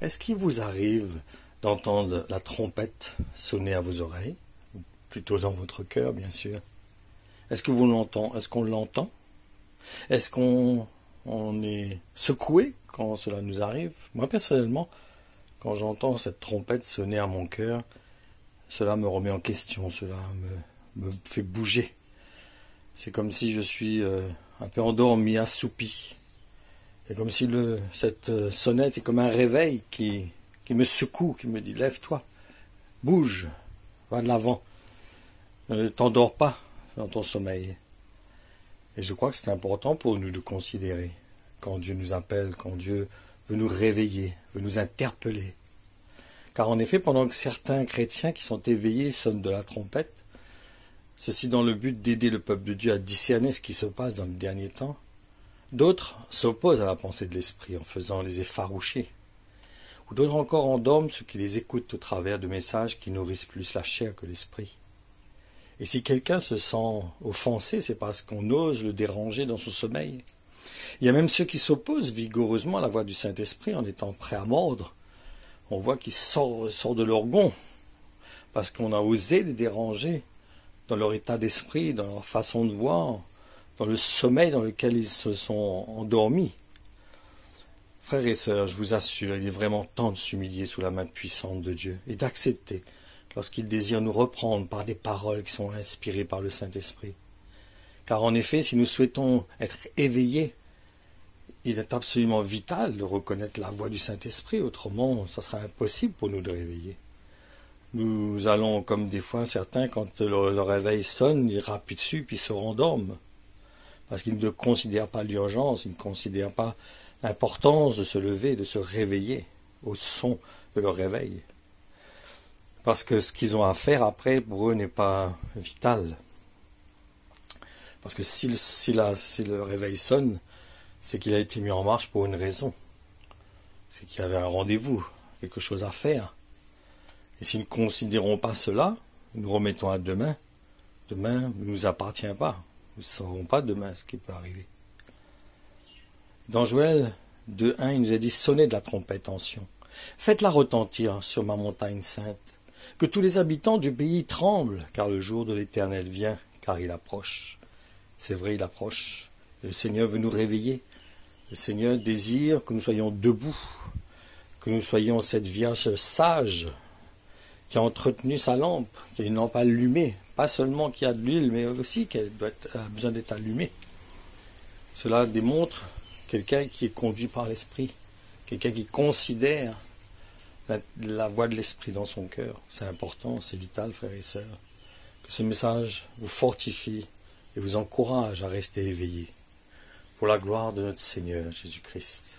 Est-ce qu'il vous arrive d'entendre la trompette sonner à vos oreilles, ou plutôt dans votre cœur, bien sûr? Est-ce que vous l'entendez? Est-ce qu'on l'entend? Est-ce qu'on est secoué quand cela nous arrive? Moi, personnellement, quand j'entends cette trompette sonner à mon cœur, cela me remet en question, cela me fait bouger. C'est comme si je suis un peu endormi, assoupi. C'est comme si cette sonnette est comme un réveil qui me secoue, qui me dit « Lève-toi, bouge, va de l'avant, ne t'endors pas dans ton sommeil ». Et je crois que c'est important pour nous de considérer quand Dieu nous appelle, quand Dieu veut nous réveiller, veut nous interpeller. Car en effet, pendant que certains chrétiens qui sont éveillés sonnent de la trompette, ceci dans le but d'aider le peuple de Dieu à discerner ce qui se passe dans le dernier temps, d'autres s'opposent à la pensée de l'esprit en faisant les effaroucher. Ou d'autres encore endorment ceux qui les écoutent au travers de messages qui nourrissent plus la chair que l'esprit. Et si quelqu'un se sent offensé, c'est parce qu'on ose le déranger dans son sommeil. Il y a même ceux qui s'opposent vigoureusement à la voix du Saint-Esprit en étant prêts à mordre. On voit qu'ils sortent de leur gond parce qu'on a osé les déranger dans leur état d'esprit, dans leur façon de voir, dans le sommeil dans lequel ils se sont endormis. Frères et sœurs, je vous assure, il est vraiment temps de s'humilier sous la main puissante de Dieu et d'accepter lorsqu'il désire nous reprendre par des paroles qui sont inspirées par le Saint-Esprit. Car en effet, si nous souhaitons être éveillés, il est absolument vital de reconnaître la voix du Saint-Esprit, autrement ça sera impossible pour nous de réveiller. Nous allons, comme des fois certains, quand le réveil sonne, ils rappuient dessus puis se rendorment. Parce qu'ils ne considèrent pas l'urgence, ils ne considèrent pas l'importance de se lever, de se réveiller au son de leur réveil. Parce que ce qu'ils ont à faire après, pour eux, n'est pas vital. Parce que si le réveil sonne, c'est qu'il a été mis en marche pour une raison. C'est qu'il y avait un rendez-vous, quelque chose à faire. Et si nous ne considérons pas cela, nous remettons à demain. Demain ne nous appartient pas. Nous ne saurons pas demain ce qui peut arriver. Dans Joël 2.1, il nous a dit « Sonnez de la trompette en Sion. Faites-la retentir sur ma montagne sainte. Que tous les habitants du pays tremblent, car le jour de l'Éternel vient, car il approche. » C'est vrai, il approche. Le Seigneur veut nous réveiller. Le Seigneur désire que nous soyons debout, que nous soyons cette Vierge sage qui a entretenu sa lampe, qui a une lampe allumée, pas seulement qui a de l'huile, mais aussi qui a besoin d'être allumée. Cela démontre quelqu'un qui est conduit par l'Esprit, quelqu'un qui considère la voix de l'Esprit dans son cœur. C'est important, c'est vital, frères et sœurs. Que ce message vous fortifie et vous encourage à rester éveillés pour la gloire de notre Seigneur Jésus-Christ.